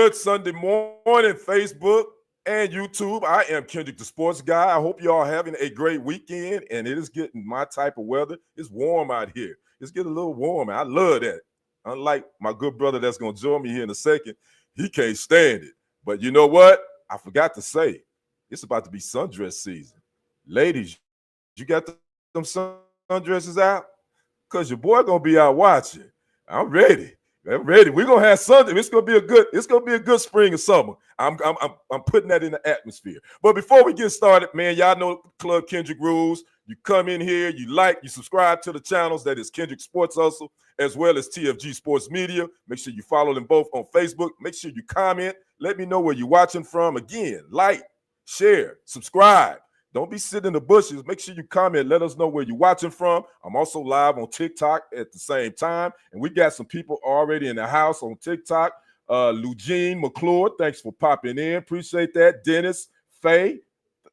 Good Sunday morning, Facebook and YouTube. I am Kendrick, the sports guy. I hope you all having a great weekend, and it is getting my type of weather. It's warm out here. It's getting a little warm. I love that. Unlike my good brother that's going to join me here in a second, he can't stand it. But you know what? I forgot to say, it's about to be sundress season. Ladies, you got them sundresses out? Because your boy going to be out watching. I'm ready. I'm ready. We're gonna have something. It's gonna be a good spring and summer. I'm putting that in the atmosphere. But before we get started, man, y'all know Club Kendrick rules. You come in here, you like, you subscribe to the channels. That is Kendrick Sports Hustle, as well as TFG Sports Media. Make sure you follow them both on Facebook. Make sure you comment. Let me know where you're watching from. Again, like, share, subscribe. Don't be sitting in the bushes. Make sure you comment. Let us know where you're watching from. I'm also live on TikTok at the same time. And we got some people already in the house on TikTok. Lugene McClure, thanks for popping in. Appreciate that. Dennis, Faye,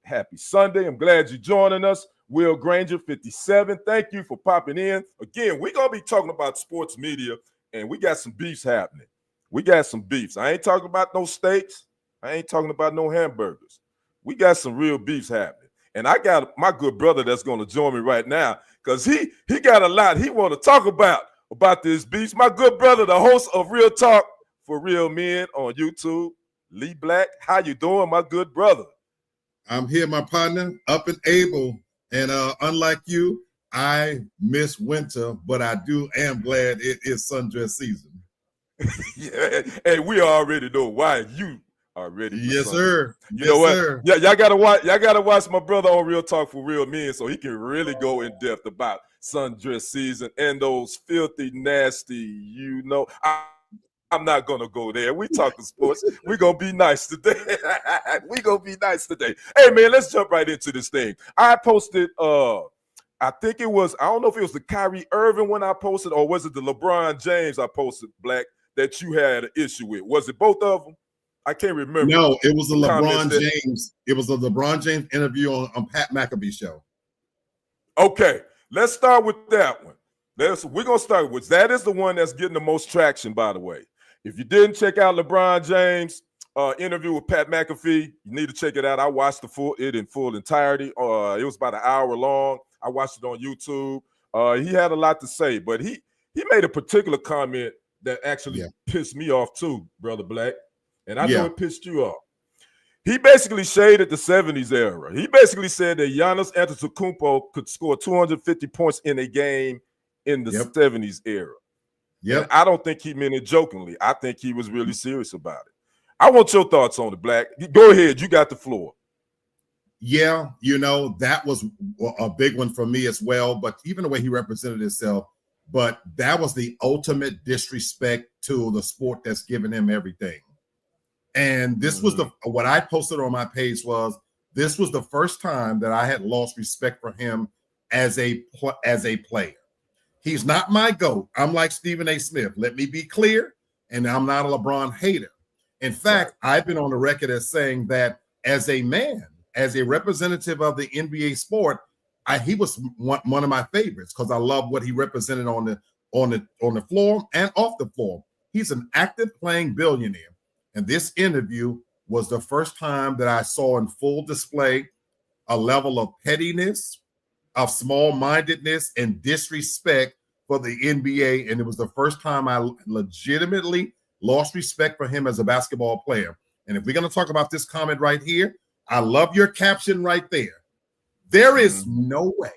happy Sunday. I'm glad you're joining us. Will Granger, 57, thank you for popping in. Again, we're going to be talking about sports media, and we got some beefs happening. We got some beefs. I ain't talking about no steaks. I ain't talking about no hamburgers. We got some real beefs happening. And I got my good brother that's going to join me right now because he got a lot he want to talk about this beef. My good brother, the host of Real Talk for Real Men on YouTube, Lee Black. How you doing, my good brother? I'm here, my partner, up and able. And unlike you, I miss winter, but I am glad it is sundress season. Yeah, and we already know why you are ready. Yes, sir. You know what? Sir. Yeah, y'all gotta watch my brother on Real Talk for Real Men, so he can really go in depth about sundress season and those filthy, nasty. I'm not gonna go there. We talking sports. We're gonna be nice today. Hey man, let's jump right into this thing. I posted I think it was, I don't know if it was the Kyrie Irving one I posted, or was it the LeBron James I posted, Black, that you had an issue with? Was it both of them? I can't remember. No, it was a LeBron James. It was a LeBron James interview on Pat McAfee show. Okay, let's start with that one. We're going to start with that. Is the one that's getting the most traction, by the way. If you didn't check out LeBron James' interview with Pat McAfee, you need to check it out. I watched it in full entirety. It was about an hour long. I watched it on YouTube. He had a lot to say, but he made a particular comment that actually pissed me off too, Brother Black. And I know it pissed you off. He basically shaded the 70s era. He basically said that Giannis Antetokounmpo could score 250 points in a game in the 70s era. And I don't think he meant it jokingly. I think he was really serious about it. I want your thoughts on it, Black. Go ahead. You got the floor. Yeah, that was a big one for me as well. But even the way he represented himself, but that was the ultimate disrespect to the sport that's given him everything. And this was what I posted on my page was this was the first time that I had lost respect for him as a player. He's not my GOAT. I'm like Stephen A. Smith. Let me be clear. And I'm not a LeBron hater. In fact, I've been on the record as saying that as a man, as a representative of the NBA sport, he was one of my favorites because I love what he represented on the floor and off the floor. He's an active playing billionaire. And this interview was the first time that I saw in full display a level of pettiness, of small-mindedness, and disrespect for the NBA. And it was the first time I legitimately lost respect for him as a basketball player. And if we're going to talk about this comment right here, I love your caption right there. There is no way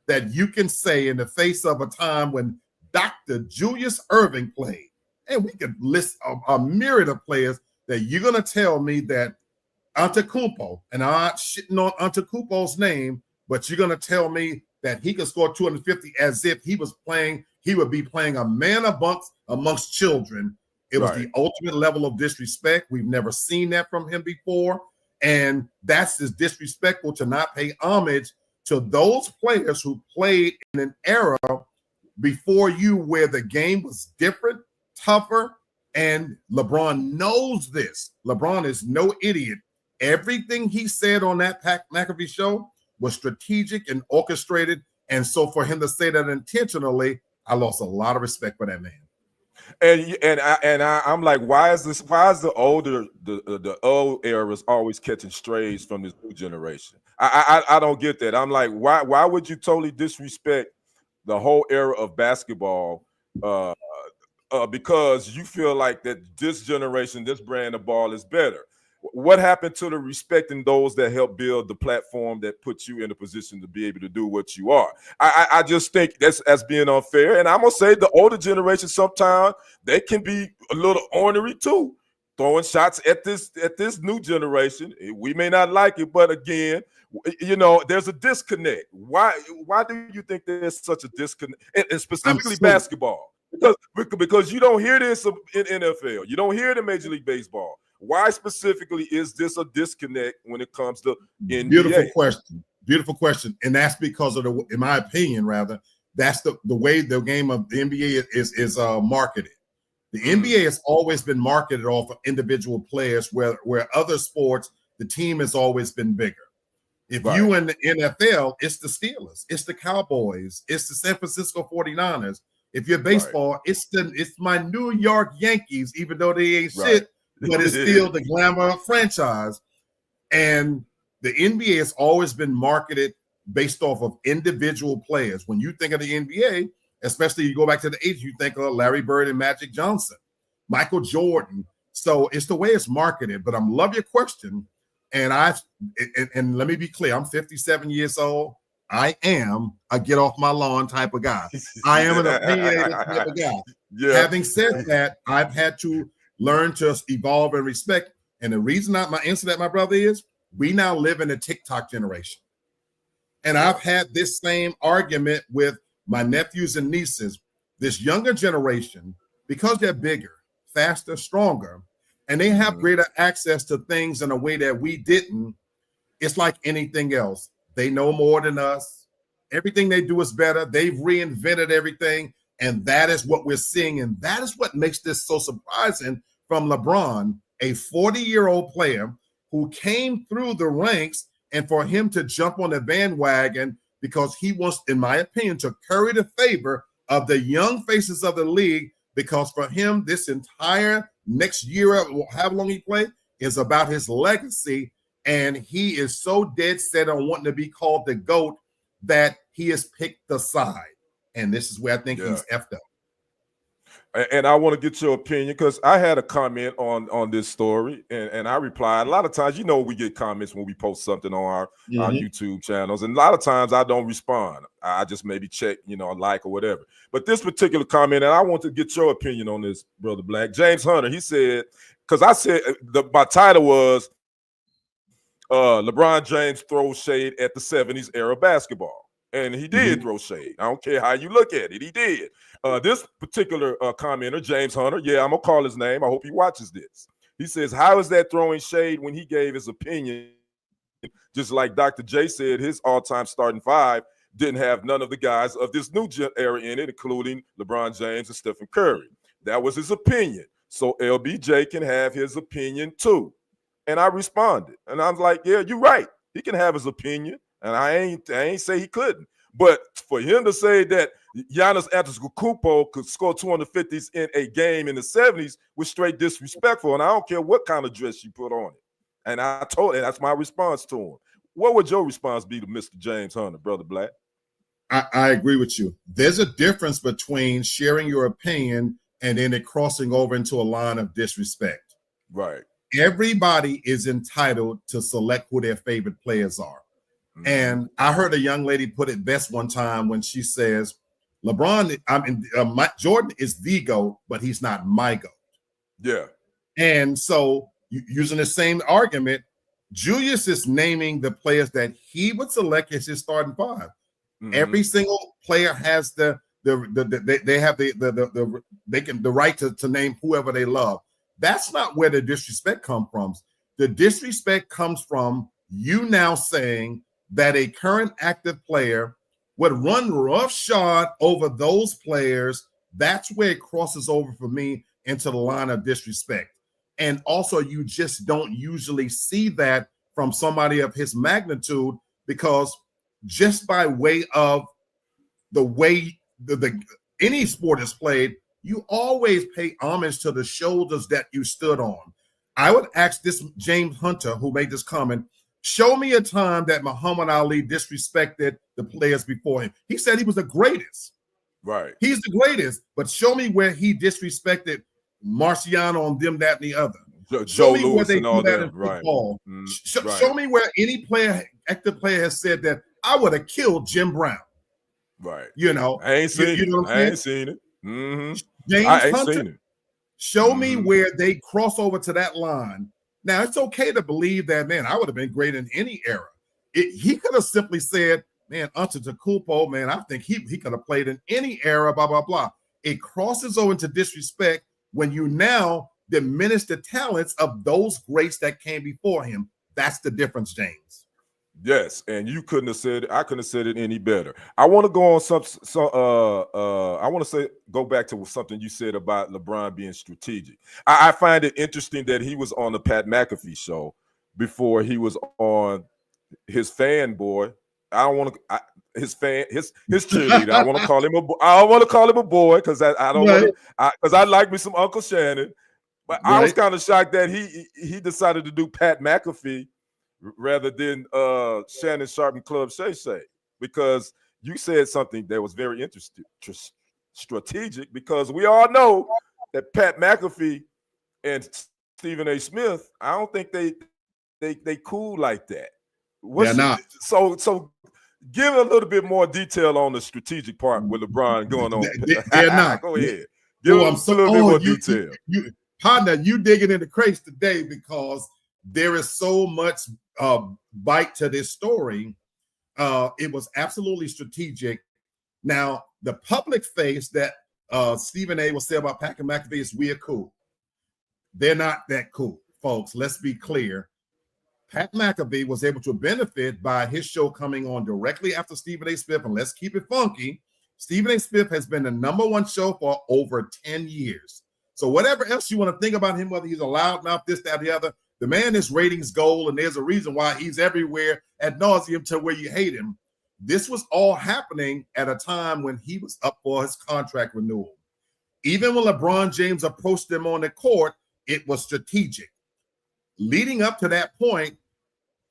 that you can say in the face of a time when Dr. Julius Irving played, and we could list a myriad of players, that you're going to tell me that Antetokounmpo, and I'm not shitting on Antetokounmpo's name, but you're going to tell me that he could score 250 as if he would be playing a man amongst children. It was the ultimate level of disrespect. We've never seen that from him before. And that's as disrespectful to not pay homage to those players who played in an era before you where the game was different, tougher, and LeBron knows this. LeBron is no idiot. Everything he said on that Pat McAfee show was strategic and orchestrated. And so for him to say that intentionally, I lost a lot of respect for that man. I'm like, why is this? Why is the old eras always catching strays from this new generation? I don't get that. I'm like, why would you totally disrespect the whole era of basketball? Uh, because you feel like that this generation, this brand of ball is better. What happened to the respecting those that help build the platform that puts you in a position to be able to do what you are? I just think that's being unfair. And I'm gonna say the older generation sometimes they can be a little ornery too, throwing shots at this new generation. We may not like it, but again, there's a disconnect. Why do you think there's such a disconnect, and specifically basketball? Because you don't hear this in NFL, you don't hear it in Major League Baseball. Why specifically is this a disconnect when it comes to NBA? Beautiful question, and that's because of in my opinion, rather, that's the way the game of the NBA is marketed. The NBA has always been marketed off of individual players, where other sports the team has always been bigger. If you in the NFL, it's the Steelers, it's the Cowboys, it's the San Francisco 49ers. If you're baseball, it's my New York Yankees, even though they ain't shit, but it's still the glamour franchise. And the NBA has always been marketed based off of individual players. When you think of the NBA, especially you go back to the 80s, you think of Larry Bird and Magic Johnson, Michael Jordan. So it's the way it's marketed. But I love your question. And let me be clear, I'm 57 years old. I am a get off my lawn type of guy. I am an opinionated type of guy. Yeah. Having said that, I've had to learn to evolve and respect. And the reason my answer to that, my brother, is we now live in a TikTok generation. And I've had this same argument with my nephews and nieces. This younger generation, because they're bigger, faster, stronger, and they have greater access to things in a way that we didn't, it's like anything else. They know more than us. Everything they do is better. They've reinvented everything. And that is what we're seeing. And that is what makes this so surprising from LeBron, a 40-year-old player who came through the ranks, and for him to jump on the bandwagon because he wants, in my opinion, to curry the favor of the young faces of the league, because for him, this entire next year, however long he played, is about his legacy. And he is so dead set on wanting to be called the GOAT that he has picked the side. And this is where I think he's effed up. And I want to get your opinion, because I had a comment on this story, and I replied. A lot of times, we get comments when we post something on our YouTube channels, and a lot of times I don't respond. I just maybe check, like or whatever. But this particular comment, and I want to get your opinion on this, Brother Black. James Hunter, he said, because I said my title was LeBron James throws shade at the 70s era basketball. And he did throw shade. I don't care how you look at it. He did. This particular commenter, James Hunter, I'm going to call his name. I hope he watches this. He says, how is that throwing shade when he gave his opinion? Just like Dr. J said, his all-time starting five didn't have none of the guys of this new era in it, including LeBron James and Stephen Curry. That was his opinion. So LBJ can have his opinion too. And I responded. And I was like, yeah, you're right. He can have his opinion. And I ain't say he couldn't. But for him to say that Giannis Antetokounmpo could score 250s in a game in the 70s was straight disrespectful. And I don't care what kind of dress you put on it. And I told him, that's my response to him. What would your response be to Mr. James Hunter, Brother Black? I agree with you. There's a difference between sharing your opinion and then it crossing over into a line of disrespect. Right. Everybody is entitled to select who their favorite players are. And I heard a young lady put it best one time when she says, Jordan is the GOAT, but he's not my GOAT. Yeah. And so using the same argument, Julius is naming the players that he would select as his starting five. Every single player has the right to name whoever they love. That's not where the disrespect comes from. The disrespect comes from you now saying that a current active player would run roughshod over those players. That's where it crosses over for me into the line of disrespect. And also, you just don't usually see that from somebody of his magnitude, because just by way of the way any sport is played, you always pay homage to the shoulders that you stood on. I would ask this James Hunter, who made this comment, show me a time that Muhammad Ali disrespected the players before him. He said he was the greatest. Right. He's the greatest, but show me where he disrespected Marciano and them, that, and the other. Joe me Louis where they and all do that that. in football. Right. Right. Show me where any active player has said that I would have killed Jim Brown. Right. You know, I ain't seen it. I ain't seen it. James I ain't Hunter, seen it. show me where they cross over to that line. Now, it's okay to believe that, man, I would have been great in any era. He could have simply said, man, Antetokounmpo, man, I think he could have played in any era, blah, blah, blah. It crosses over into disrespect when you now diminish the talents of those greats that came before him. That's the difference, James. Yes, and you couldn't have said it. I couldn't have said it any better. I want to go on I want to go back to something you said about LeBron being strategic. I find it interesting that he was on the Pat McAfee show before he was on his fanboy. I don't want to his cheerleader. I want to call him I don't want to call him a boy because I don't want to because I like me some Uncle Shannon. But I was kind of shocked that he decided to do Pat McAfee rather than Shannon Sharp and Club Shay Shay, because you said something that was very interesting, strategic, because we all know that Pat McAfee and Stephen A. Smith, I don't think they cool like that. They're not. So give a little bit more detail on the strategic part with LeBron going on. They're not. Go ahead. Give us a little bit more detail. Partner, you digging into crates today because there is so much bite to this story. It was absolutely strategic. Now, the public face that Stephen A. will say about Pat McAfee is we are cool. They're not that cool, folks. Let's be clear. Pat McAfee was able to benefit by his show coming on directly after Stephen A. Smith, and let's keep it funky. Stephen A. Smith has been the #1 show for over 10 years. So whatever else you want to think about him, whether he's a loudmouth, this, that, the other, the man is ratings gold, and there's a reason why he's everywhere ad nauseum to where you hate him. This was all happening at a time when he was up for his contract renewal. Even when LeBron James approached him on the court, it was strategic. Leading up to that point,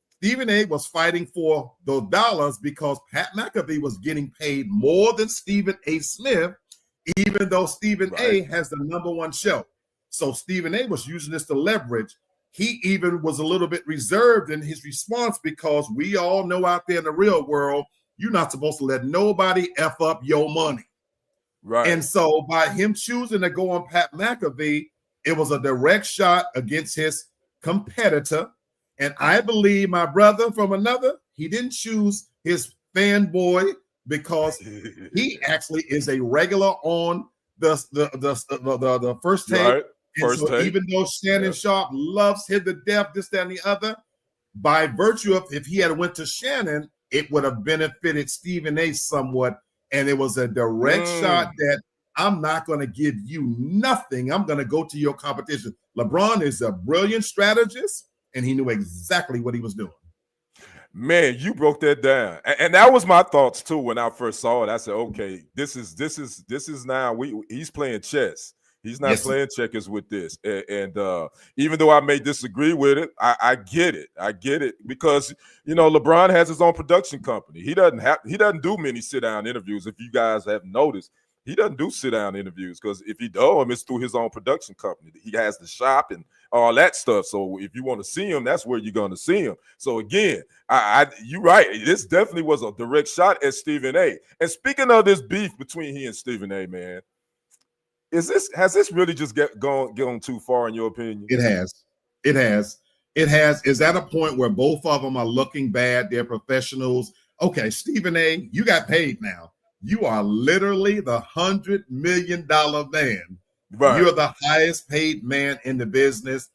Stephen A. was fighting for those dollars because Pat McAfee was getting paid more than Stephen A. Smith, even though Stephen A. has the #1 show. So Stephen A. was using this to leverage. He even was a little bit reserved in his response because we all know out there in the real world, you're not supposed to let nobody F up your money. Right. And so by him choosing to go on Pat McAfee, it was a direct shot against his competitor. And I believe my brother from another, he didn't choose his fanboy because he actually is a regular on the first take. Right. Even though Shannon Sharp loves him to death, this, that, and the other, by virtue of if he had went to Shannon, it would have benefited Stephen A. somewhat. And it was a direct shot that I'm not going to give you nothing. I'm going to go to your competition. LeBron is a brilliant strategist, and he knew exactly what he was doing. Man, you broke that down, and that was my thoughts too when I first saw it. I said, "Okay, this is now he's playing chess. He's not playing checkers with this." And even though I may disagree with it, I get it. I get it because LeBron has his own production company. He doesn't do many sit down interviews. If you guys have noticed, he doesn't do sit down interviews because if he does, it's through his own production company. He has the shop and all that stuff. So if you want to see him, that's where you're going to see him. So again, you're right. This definitely was a direct shot at Stephen A. And speaking of this beef between he and Stephen A, man, has this really just gone too far in your opinion? It has. Is at a point where both of them are looking bad. They're professionals. Okay, Stephen A, you got paid now. You are literally the $100 million man. Right. You're the highest paid man in the business.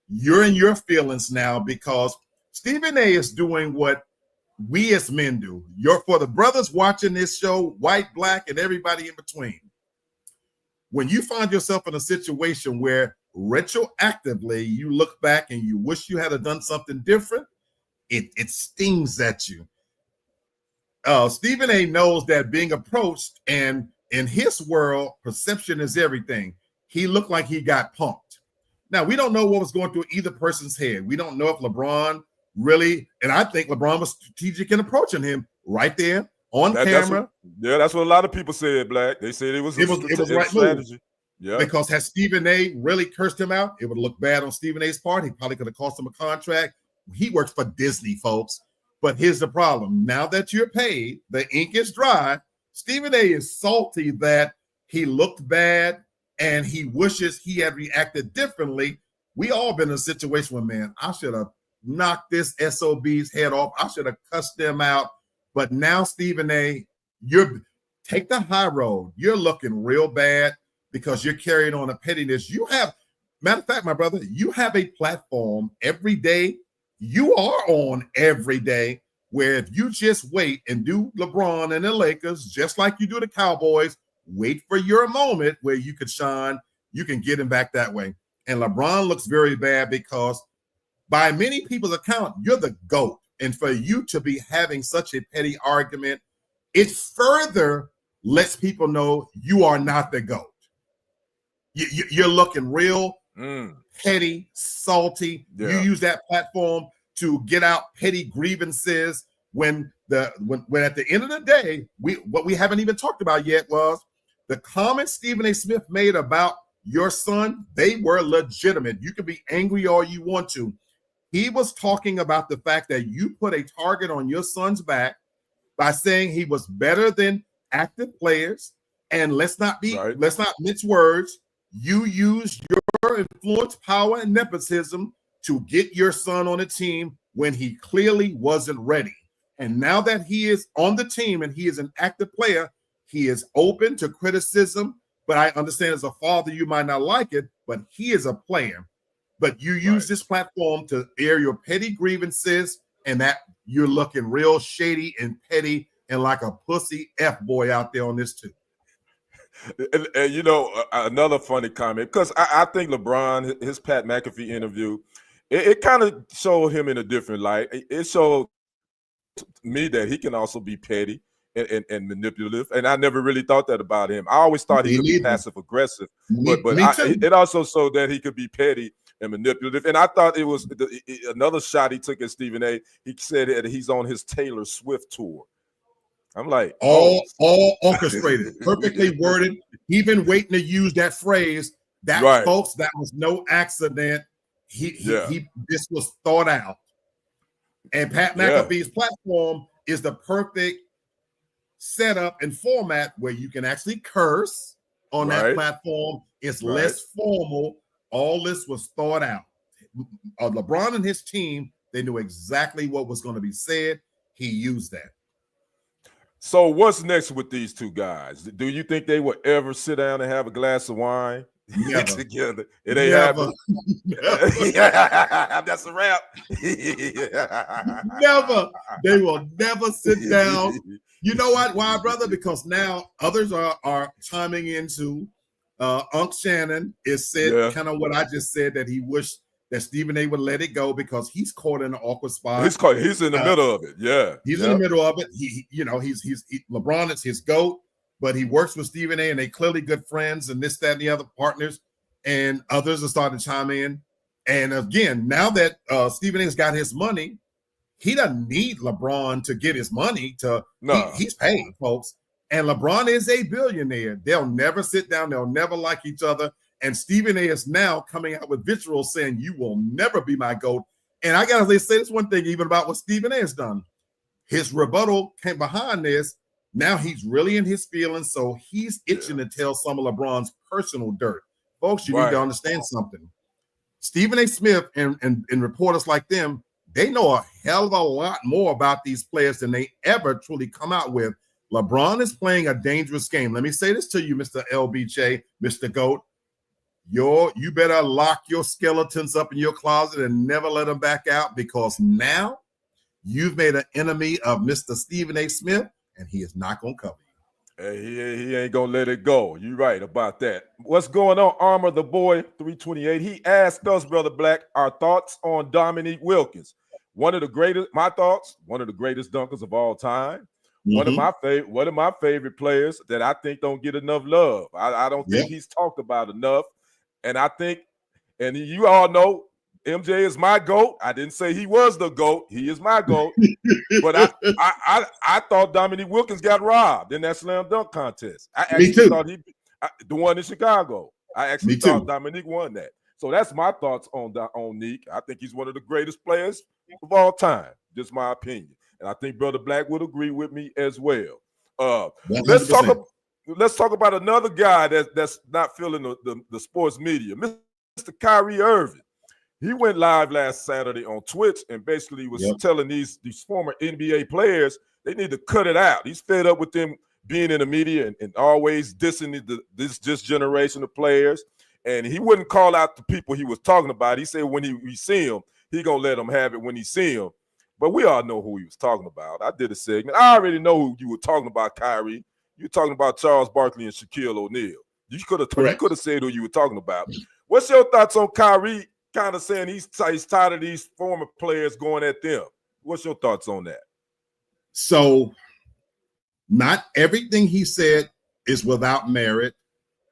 You're in your feelings now because Stephen A is doing what we as men do. For the brothers watching this show, white, black, and everybody in between. When you find yourself in a situation where retroactively you look back and you wish you had done something different, it stings at you. Stephen A knows that being approached and in his world, perception is everything. He looked like he got punked. Now, we don't know what was going through either person's head. We don't know if LeBron really, and I think LeBron was strategic in approaching him right there on camera. That's what a lot of people said, Black. They said it was right strategy. Move. Yeah. Because had Stephen A really cursed him out, it would look bad on Stephen A's part. He probably could have cost him a contract. He works for Disney, folks. But here's the problem. Now that you're paid, the ink is dry. Stephen A is salty that he looked bad and he wishes he had reacted differently. We all been in a situation where, man, I should have knocked this SOB's head off. I should have cussed them out. But now, Stephen A, take the high road. You're looking real bad because you're carrying on a pettiness. Matter of fact, my brother, you have a platform every day. You are on every day where if you just wait and do LeBron and the Lakers, just like you do the Cowboys, wait for your moment where you could shine, you can get him back that way. And LeBron looks very bad because by many people's account, you're the GOAT. And for you to be having such a petty argument, it further lets people know you are not the GOAT. You're looking real petty, salty. Yeah. You use that platform to get out petty grievances when at the end of the day, what we haven't even talked about yet was the comments Stephen A. Smith made about your son. They were legitimate. You can be angry all you want to. He was talking about the fact that you put a target on your son's back by saying he was better than active players. And let's not mince words. You used your influence, power, and nepotism to get your son on a team when he clearly wasn't ready. And now that he is on the team and he is an active player, he is open to criticism. But I understand as a father, you might not like it, but he is a player. But you use this platform to air your petty grievances, and that you're looking real shady and petty and like a pussy F-boy out there on this too. And you know, another funny comment, because I think LeBron, his Pat McAfee interview, it kind of showed him in a different light. It showed me that he can also be petty and manipulative, and I never really thought that about him. I always thought he could be passive aggressive, but it also showed that he could be petty and manipulative. And I thought it was another shot he took at Stephen A. He said that he's on his Taylor Swift tour. I'm like, all orchestrated, perfectly worded. He been waiting to use that phrase. That folks, that was no accident. This was thought out. And Pat McAfee's platform is the perfect setup and format where you can actually curse on that platform. It's less formal. All this was thought out. LeBron and his team, they knew exactly what was going to be said. He used that. So what's next with these two guys? Do you think they will ever sit down and have a glass of wine together? It ain't happening. That's a wrap. Never. They will never sit down. You know what? Why, brother? Because now others are chiming into Unc Shannon is said kind of what I just said, that he wished that Stephen A. would let it go because he's caught in an awkward spot. He's in the middle of it. Yeah, he's in the middle of it. LeBron is his GOAT, but he works with Stephen A. and they clearly good friends and this, that, and the other partners. And others are starting to chime in. And again, now that Stephen A's got his money, he doesn't need LeBron to get his money. He's paid, folks. And LeBron is a billionaire. They'll never sit down. They'll never like each other. And Stephen A is now coming out with vitriol saying, you will never be my GOAT. And I got to say this one thing, even about what Stephen A has done. His rebuttal came behind this. Now he's really in his feelings. So he's itching to tell some of LeBron's personal dirt. Folks, you need to understand something. Stephen A. Smith and reporters like them, they know a hell of a lot more about these players than they ever truly come out with. LeBron is playing a dangerous game. Let me say this to you, Mr. LBJ, Mr. GOAT. You better lock your skeletons up in your closet and never let them back out, because now you've made an enemy of Mr. Stephen A. Smith, and he is not going to cover you. Hey, he ain't going to let it go. You're right about that. What's going on, Armor the Boy 328? He asked us, Brother Black, our thoughts on Dominique Wilkins. My thoughts, one of the greatest dunkers of all time. Mm-hmm. One of my favorite players that I think don't get enough love. I don't think Yep. he's talked about enough. And I think, and you all know, MJ is my GOAT. I didn't say he was the GOAT. He is my GOAT. But I thought Dominique Wilkins got robbed in that slam dunk contest. I Me actually too. thought the one in Chicago. I actually Me thought too. Dominique won that. So that's my thoughts on Neek. I think he's one of the greatest players of all time. Just my opinion. And I think Brother Black would agree with me as well. Let's 100%. talk about another guy that's not feeling the sports media, Mr. Kyrie Irving. He went live last Saturday on Twitch and basically was telling these former NBA players they need to cut it out. He's fed up with them being in the media and always dissing this generation of players. And he wouldn't call out the people he was talking about. He said when we see him, he gonna let them have it when he see him. But we all know who he was talking about. I did a segment. I already know who you were talking about, Kyrie. You were talking about Charles Barkley and Shaquille O'Neal. You could have said who you were talking about. What's your thoughts on Kyrie kind of saying he's tired of these former players going at them? What's your thoughts on that? So not everything he said is without merit,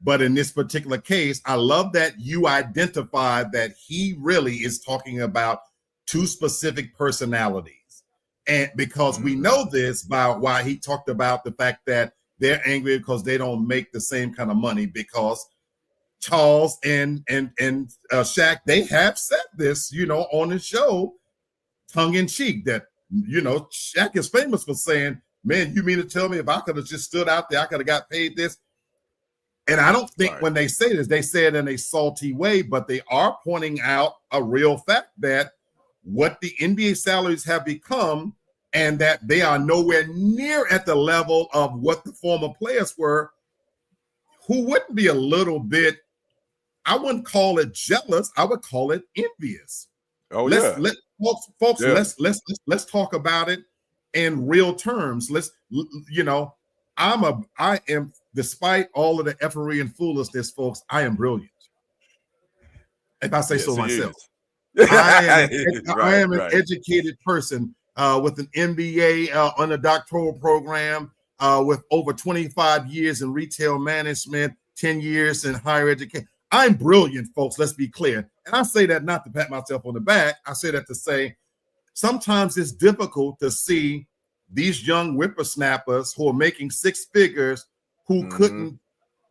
but in this particular case, I love that you identified that he really is talking about two specific personalities. And because we know this by why he talked about the fact that they're angry because they don't make the same kind of money, because Charles and Shaq, they have said this, on the show, tongue in cheek, that, Shaq is famous for saying, man, you mean to tell me if I could have just stood out there, I could have got paid this? And I don't think when they say this, they say it in a salty way, but they are pointing out a real fact that what the NBA salaries have become and that they are nowhere near at the level of what the former players were, who wouldn't be a little bit, I wouldn't call it jealous, I would call it envious. Folks, let's talk about it in real terms. I am, despite all of the effery and foolishness, folks, I am brilliant. If I say so myself. I am an educated person with an MBA on a doctoral program, with over 25 years in retail management, 10 years in higher education. I'm brilliant, folks. Let's be clear. And I say that not to pat myself on the back. I say that to say sometimes it's difficult to see these young whippersnappers who are making six figures who couldn't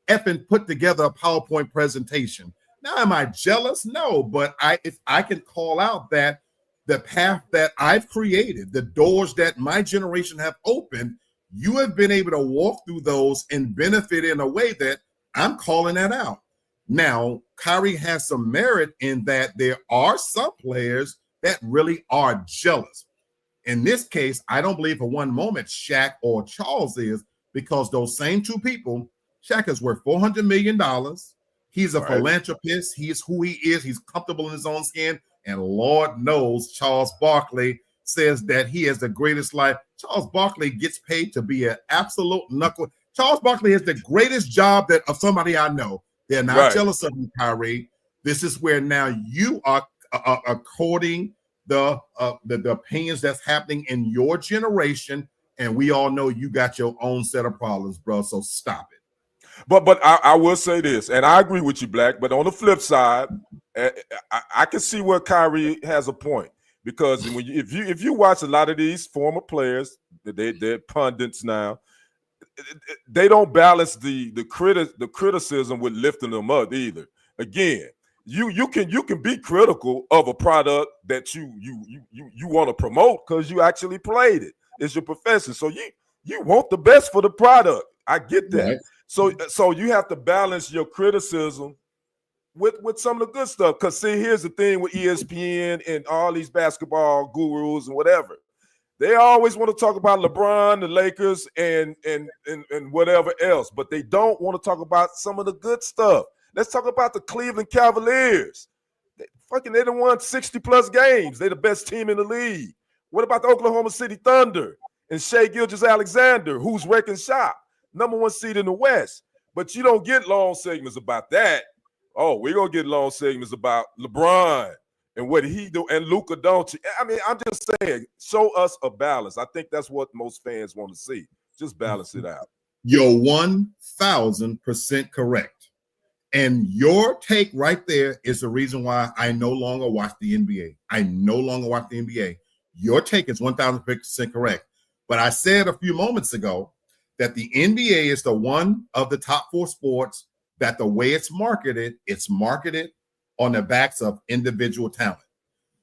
effing put together a PowerPoint presentation. Now, am I jealous? No, but if I can call out that the path that I've created, the doors that my generation have opened, you have been able to walk through those and benefit in a way that I'm calling that out. Now, Kyrie has some merit in that there are some players that really are jealous. In this case, I don't believe for one moment Shaq or Charles is, because those same two people, Shaq is worth $400 million. He's a philanthropist. He is who he is. He's comfortable in his own skin. And Lord knows Charles Barkley says that he has the greatest life. Charles Barkley gets paid to be an absolute knuckle. Charles Barkley has the greatest job of somebody I know. They're not jealous of you, Kyrie. This is where now you are according the opinions that's happening in your generation, and we all know you got your own set of problems, bro. So stop it. But I will say this, and I agree with you, Black. But on the flip side, I can see where Kyrie has a point, because if you watch a lot of these former players, they're pundits now. They don't balance the criticism with lifting them up either. Again, you can be critical of a product that you want to promote because you actually played it. It's your profession, so you want the best for the product. I get that. Right. So you have to balance your criticism with some of the good stuff. Because see, here's the thing with ESPN and all these basketball gurus and whatever. They always want to talk about LeBron, the Lakers, and whatever else, but they don't want to talk about some of the good stuff. Let's talk about the Cleveland Cavaliers. They done won 60-plus games. They're the best team in the league. What about the Oklahoma City Thunder and Shai Gilgeous-Alexander, who's wrecking shop, #1 seed in the West? But you don't get long segments about that. Oh, we're going to get long segments about LeBron and what he do, and Luka Doncic. I mean, I'm just saying, show us a balance. I think that's what most fans want to see. Just balance it out. You're 1,000% correct. And your take right there is the reason why I no longer watch the NBA. I no longer watch the NBA. Your take is 1,000% correct. But I said a few moments ago that the NBA is the one of the top 4 sports that the way it's marketed on the backs of individual talent.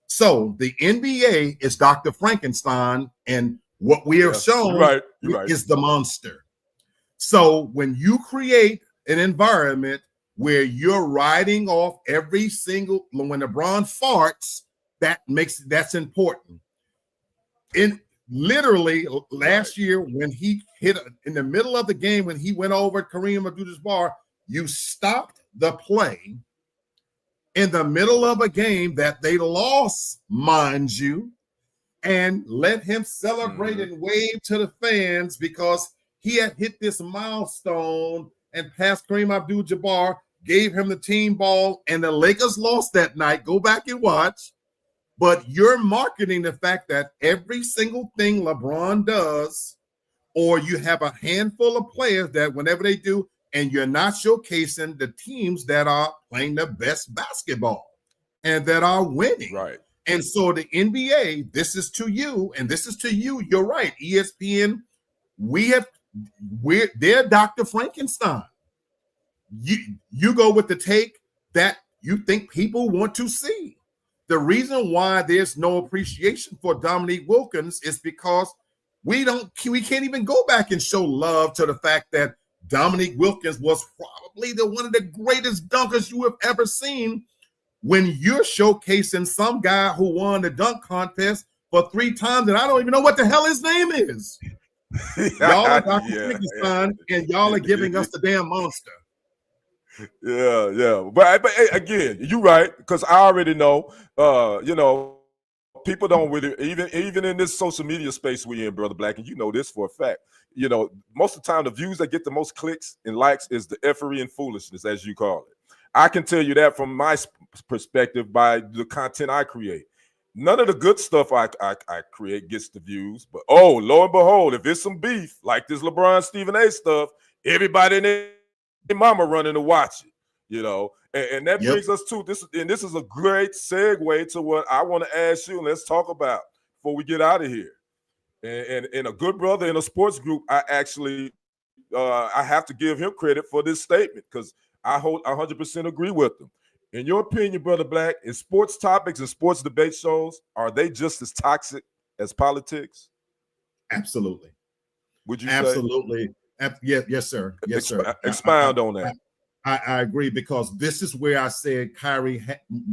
So the NBA is Dr. Frankenstein, and what we are shown is the monster. So when you create an environment where you're riding off every single, when LeBron farts, that's important. In literally last year, when he hit in the middle of the game, when he went over Kareem Abdul-Jabbar, you stopped the play in the middle of a game that they lost, mind you, and let him celebrate and wave to the fans because he had hit this milestone and passed Kareem Abdul-Jabbar, gave him the team ball, and the Lakers lost that night. Go back and watch. But you're marketing the fact that every single thing LeBron does, or you have a handful of players that whenever they do, and you're not showcasing the teams that are playing the best basketball and that are winning. Right. And so the NBA, this is to you, and this is to you. You're right. ESPN, they're Dr. Frankenstein. You go with the take that you think people want to see. The reason why there's no appreciation for Dominique Wilkins is because we can't even go back and show love to the fact that Dominique Wilkins was probably one of the greatest dunkers you have ever seen, when you're showcasing some guy who won the dunk contest for 3 times, and I don't even know what the hell his name is. Y'all are Dr. Frankenstein, and y'all are giving us the damn monster. Yeah. But again, you're right, because I already know, people don't really, even in this social media space we in, Brother Black, and you know this for a fact, most of the time the views that get the most clicks and likes is the effery and foolishness, as you call it. I can tell you that from my perspective by the content I create. None of the good stuff I create gets the views, but lo and behold, if it's some beef like this LeBron Stephen A stuff, everybody in their mama running to watch it, and that brings us to this, and this is a great segue to what I want to ask you, and let's talk about before we get out of here. And a good brother in a sports group, I actually I have to give him credit for this statement, because I 100% agree with him. In your opinion, Brother Black, is sports topics and sports debate shows, are they just as toxic as politics? Absolutely. Would you absolutely say? Yes, sir. Yes, sir. Expound on that. I agree, because this is where I said Kyrie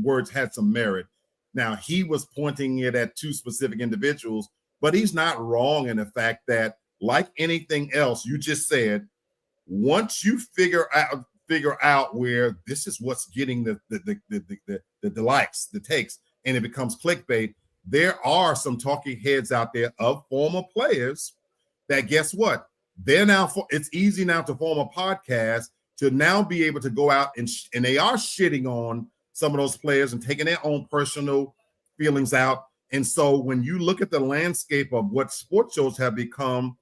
words had some merit. Now, he was pointing it at 2 specific individuals, but he's not wrong in the fact that, like anything else, you just said, once you figure out where this is what's getting the likes, the takes, and it becomes clickbait, there are some talking heads out there of former players that, guess what? It's easy now to form a podcast to now be able to go out and they are shitting on some of those players and taking their own personal feelings out. And so when you look at the landscape of what sports shows have become,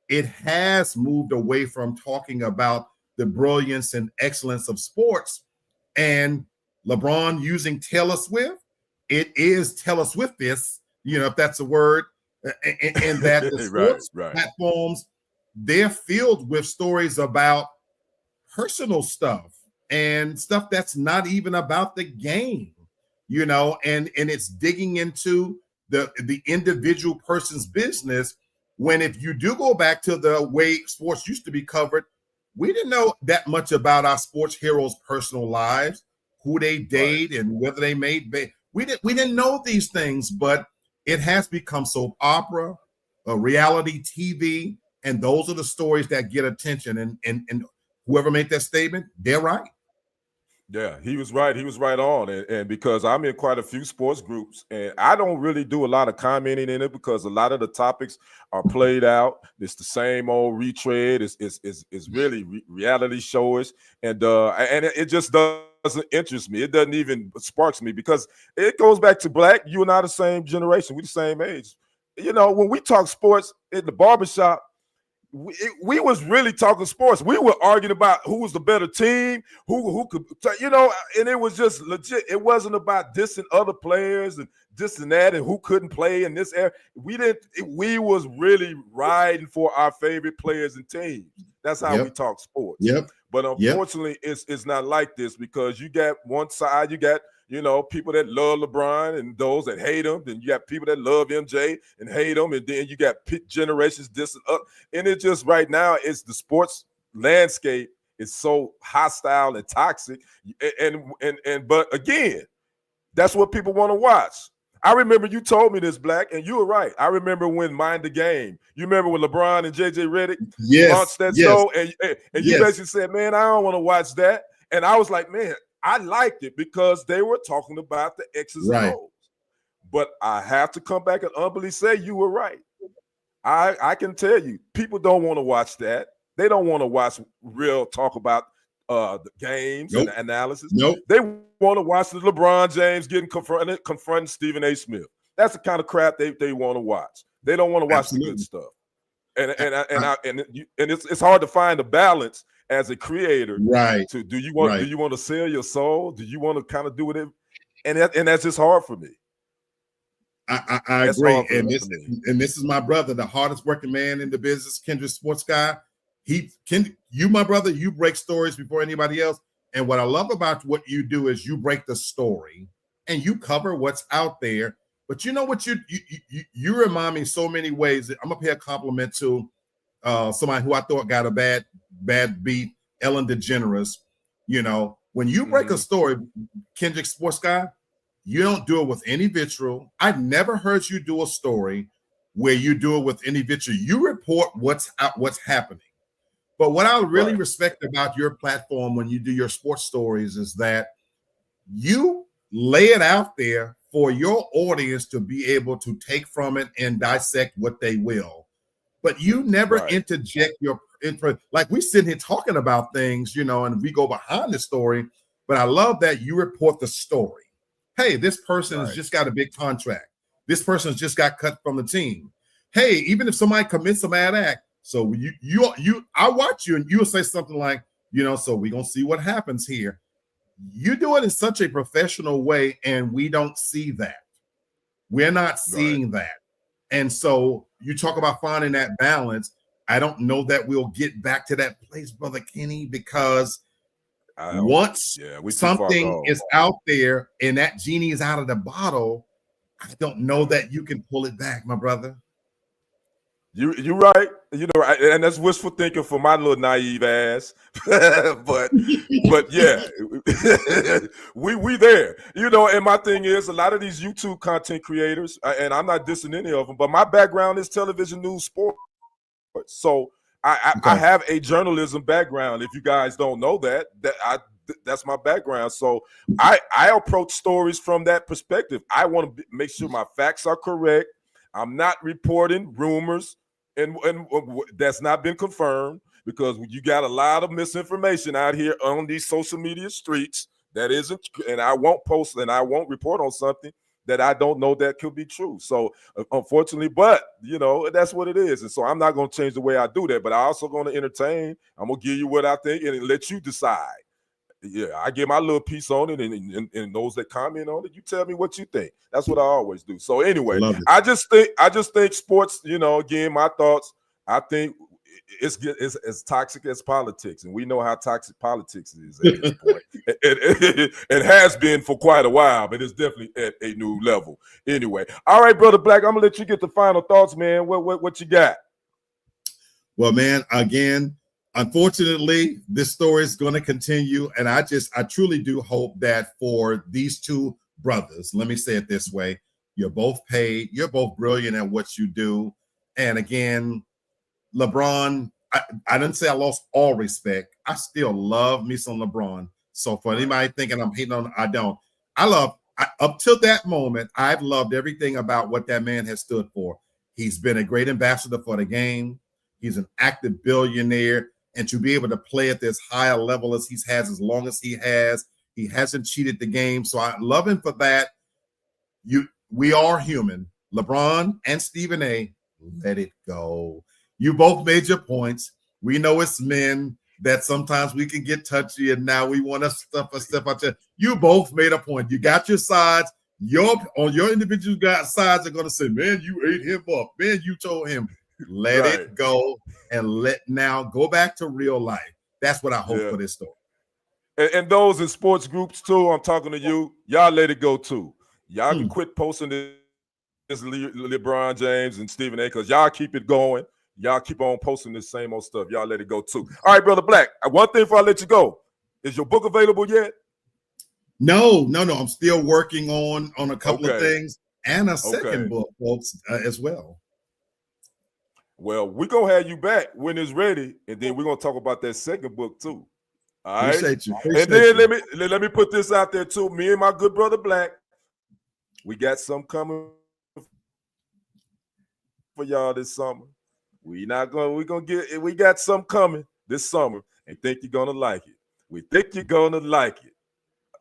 it has moved away from talking about the brilliance and excellence of sports. And LeBron using Taylor Swift, it is Taylor Swift this, if that's a word, and that the sports platforms, they're filled with stories about personal stuff and stuff that's not even about the game, and it's digging into the individual person's business. When if you do go back to the way sports used to be covered, we didn't know that much about our sports heroes' personal lives, who they date, and whether they made. We didn't know these things, but it has become soap opera, reality TV, and those are the stories that get attention. And whoever made that statement, they're right. Yeah, he was right. He was right on. And because I'm in quite a few sports groups, and I don't really do a lot of commenting in it because a lot of the topics are played out. It's the same old retread. It's really reality showish, and it just doesn't doesn't interest me. It doesn't even sparks me because it goes back to Black. You and I the same generation. We the same age. You know, when we talk sports in the barbershop, we was really talking sports. We were arguing about who was the better team, who could, you know, and it was just legit. It wasn't about dissing other players and this and that and who couldn't play in this era. We was really riding for our favorite players and teams. That's how we talk sports. But unfortunately, it's not like this because you got one side, you got, you know, people that love LeBron and those that hate him. Then you got people that love MJ and hate him. And then you got generations dissing up. And it just right now, it's the sports landscape is so hostile and toxic. But again, that's what people want to watch. I remember you told me this, Black, and you were right. I remember when Mind the Game. You remember when LeBron and JJ Redick launched that show, and you basically said, man, I don't want to watch that. And I was like, man, I liked it because they were talking about the X's and O's. But I have to come back and humbly say you were right. I can tell you, people don't want to watch that. They don't want to watch real talk about the games and the analysis. They want to watch the LeBron James getting confronting Stephen A. Smith. That's the kind of crap they want to watch. They don't want to watch the good stuff. And it's hard to find a balance as a creator. To do you want to sell your soul? Do you want to kind of do it? And that's just hard for me. I agree. And this is my brother, the hardest working man in the business, Kendrick Sports Guy. My brother, you break stories before anybody else. And what I love about what you do is you break the story and you cover what's out there. But you know what, you remind me in so many ways. I'm gonna pay a compliment to somebody who I thought got a bad beat, Ellen DeGeneres. You know, when you break a story, Kendrick Sports Guy, you don't do it with any vitriol. I never heard you do a story where you do it with any vitriol. You report what's happening. But what I really respect about your platform when you do your sports stories is that you lay it out there for your audience to be able to take from it and dissect what they will. But you never interject your input. Like we sit here talking about things, you know, and we go behind the story. But I love that you report the story. Hey, this person has just got a big contract. This person's just got cut from the team. Hey, even if somebody commits a bad act, so I watch you and you'll say something like, you know, so we're gonna see what happens here. You do it in such a professional way, and we don't see that. We're not seeing that. And so you talk about finding that balance. I don't know that we'll get back to that place, Brother Kenny, because once something is out there and that genie is out of the bottle, I don't know that you can pull it back, my brother. You're right. You know, and that's wishful thinking for my little naive ass. but yeah, we there. You know, and my thing is a lot of these YouTube content creators, and I'm not dissing any of them, but my background is television, news, sports. So I have a journalism background. If you guys don't know that's my background. So I approach stories from that perspective. I want to make sure my facts are correct. I'm not reporting rumors and that's not been confirmed, because you got a lot of misinformation out here on these social media streets that isn't, and I won't post and I won't report on something that I don't know that could be true. So unfortunately, but you know, that's what it is. And so I'm not going to change the way I do that, but I'm also going to entertain. I'm going to give you what I think and let you decide. Yeah, I give my little piece on it, and those that comment on it, you tell me what you think. That's what I always do. So anyway, I just think sports, you know, again, my thoughts, I think it's as toxic as politics, and we know how toxic politics is at this point. It has been for quite a while, but it's definitely at a new level. Anyway, all right, Brother Black, I'm gonna let you get the final thoughts, man. What you got? Well, man, again, unfortunately, this story is going to continue, and I truly do hope that for these two brothers, let me say it this way, you're both paid, you're both brilliant at what you do, and again, LeBron, I didn't say I lost all respect. I still love me some LeBron. So for anybody thinking I'm hating on, I don't. Up till that moment, I've loved everything about what that man has stood for. He's been a great ambassador for the game. He's an active billionaire. And to be able to play at this higher level as he has, as long as he has, He hasn't cheated the game. So I love him for that. We are human. LeBron and Stephen A., let it go. You both made your points. We know it's men that sometimes we can get touchy and now we want to step out there. You both made a point. You got your sides. On your individual sides are going to say, man, you ate him up. Man, you told him. Let it go and now go back to real life. That's what I hope for this story. And those in sports groups too, I'm talking to you. Y'all let it go too. Y'all can quit posting this LeBron James and Stephen A. because y'all keep it going. Y'all keep on posting this same old stuff. Y'all let it go too. All right, Brother Black, one thing before I let you go. Is your book available yet? No. I'm still working on a couple of things and a second book, folks, as well. Well, we're going to have you back when it's ready, and then we're going to talk about that second book too. All right? Appreciate you. And then let me put this out there too. Me and my good brother Black, we got some coming for y'all this summer. We got some coming this summer and think you're gonna like it. We think you're gonna like it.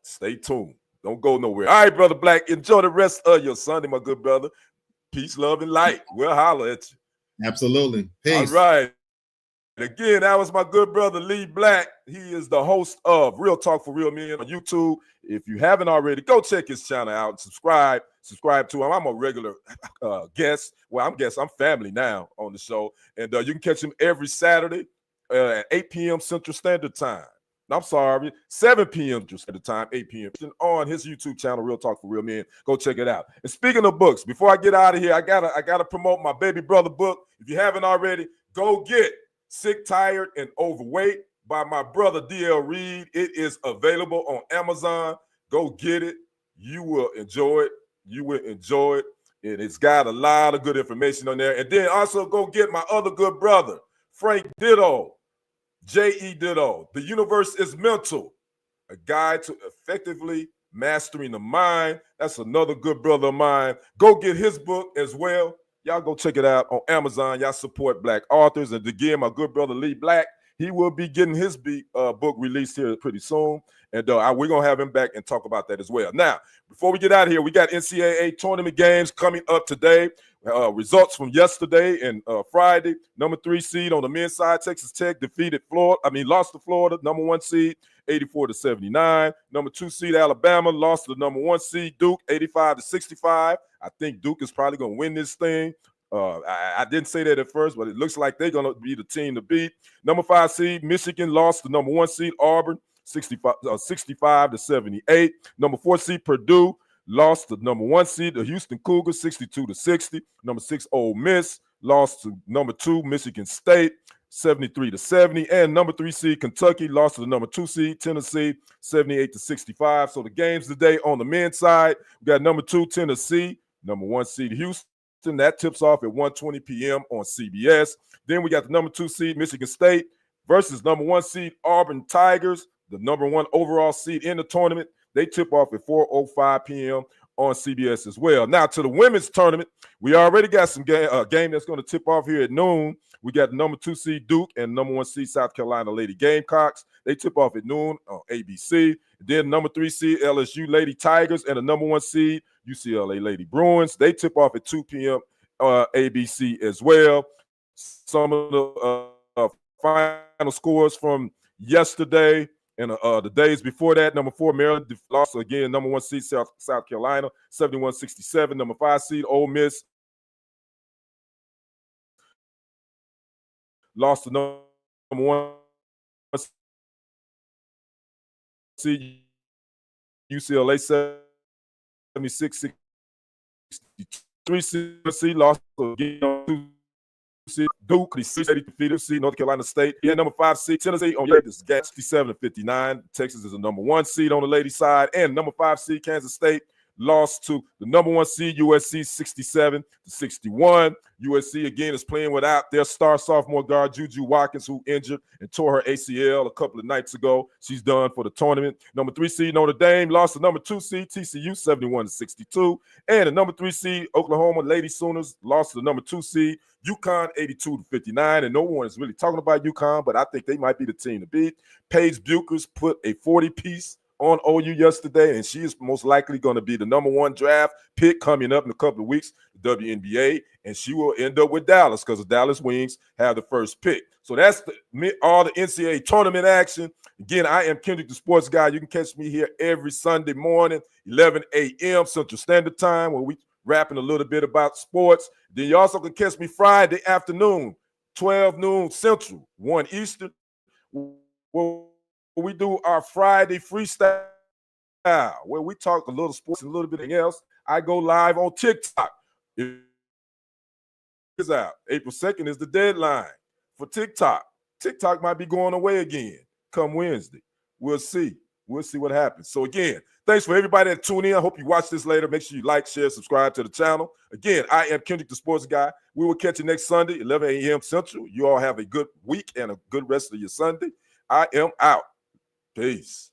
Stay tuned. Don't go nowhere. All right, Brother Black. Enjoy the rest of your Sunday, my good brother. Peace, love, and light. We'll holler at you. Absolutely. Peace. All right. Again, that was my good brother Lee Black. He is the host of Real Talk for Real Men on YouTube. If you haven't already, go check his channel out and subscribe. Subscribe to him. I'm a regular guest. Well, I'm family now on the show. And you can catch him every Saturday at 8 p.m. Central Standard Time. I'm sorry, 7 p.m. Central Standard Time, 8 p.m. on his YouTube channel, Real Talk for Real Men. Go check it out. And speaking of books, before I get out of here, I gotta promote my baby brother book. If you haven't already, go get Sick, Tired, and Overweight by my brother D.L. Reed. It is available on Amazon. Go get it. You will enjoy it. You will enjoy it. And it's got a lot of good information on there. And then also go get my other good brother, Frank Ditto, J.E. Ditto. The Universe is Mental, a guide to effectively mastering the mind. That's another good brother of mine. Go get his book as well. Y'all go check it out on Amazon. Y'all support Black authors. And again, my good brother Lee Black, he will be getting his book released here pretty soon. And we're going to have him back and talk about that as well. Now, before we get out of here, we got NCAA tournament games coming up today. Results from yesterday and Friday. Number 3 seed on the men's side, Texas Tech lost to Florida, number 1 seed, 84-79. Number 2 seed, Alabama, lost to the number 1 seed, Duke, 85-65. I think Duke is probably going to win this thing. I didn't say that at first, but it looks like they're going to be the team to beat. Number 5 seed, Michigan, lost to number 1 seed, Auburn, 65-78. Number 4 seed, Purdue, lost to number 1 seed, the Houston Cougars, 62-60. Number 6, Ole Miss, lost to number 2, Michigan State, 73-70. And number 3 seed, Kentucky, lost to the number 2 seed, Tennessee, 78-65. So the games today on the men's side, we got number 2, Tennessee, number 1 seed, Houston. That tips off at 1:20 p.m. on CBS. Then we got the number 2 seed, Michigan State, versus number 1 seed, Auburn Tigers, the number 1 overall seed in the tournament. They tip off at 4:05 p.m. on CBS as well. Now, to the women's tournament, we already got some game that's going to tip off here at noon. We got the number 2 seed Duke and number 1 seed South Carolina Lady Gamecocks. They tip off at noon on ABC. Then number 3 seed LSU Lady Tigers and the number 1 seed UCLA Lady Bruins. They tip off at 2 p.m. ABC as well. Some of the final scores from yesterday and the days before that: number 4 Maryland lost again, number 1 seed South Carolina, 71-67. Number 5 seed Ole Miss lost to number 1 seed UCLA, 76-63. Seed lost again. Duke, defeated seed North Carolina State. Yeah, number 5 seed Tennessee on this 67-59. Texas is the number 1 seed on the ladies' side, and number 5 seed Kansas State lost to the number 1 seed USC, 67-61. USC again is playing without their star sophomore guard Juju Watkins, who injured and tore her ACL a couple of nights ago. She's done for the tournament. Number 3 seed Notre Dame lost to number 2 seed TCU, 71-62. And the number 3 seed Oklahoma Lady Sooners lost to the number 2 seed UConn, 82-59. And no one is really talking about UConn, but I think they might be the team to beat. Paige Buchers put a 40-piece on OU yesterday, and she is most likely going to be the #1 draft pick coming up in a couple of weeks, the WNBA, and she will end up with Dallas because the Dallas Wings have the first pick. So that's all the NCAA tournament action. Again, I am Kendrick, the sports guy. You can catch me here every Sunday morning, 11 a.m. Central Standard Time, where we rapping a little bit about sports. Then you also can catch me Friday afternoon, 12 noon Central, 1 Eastern. We do our Friday freestyle, where we talk a little sports and a little bit else. I go live on TikTok. It's out. April 2nd is the deadline for TikTok. TikTok might be going away again come Wednesday. We'll see. We'll see what happens. So again, thanks for everybody that tuned in. I hope you watch this later. Make sure you like, share, subscribe to the channel. Again, I am Kendrick, the sports guy. We will catch you next Sunday, 11 a.m. Central. You all have a good week and a good rest of your Sunday. I am out. Peace.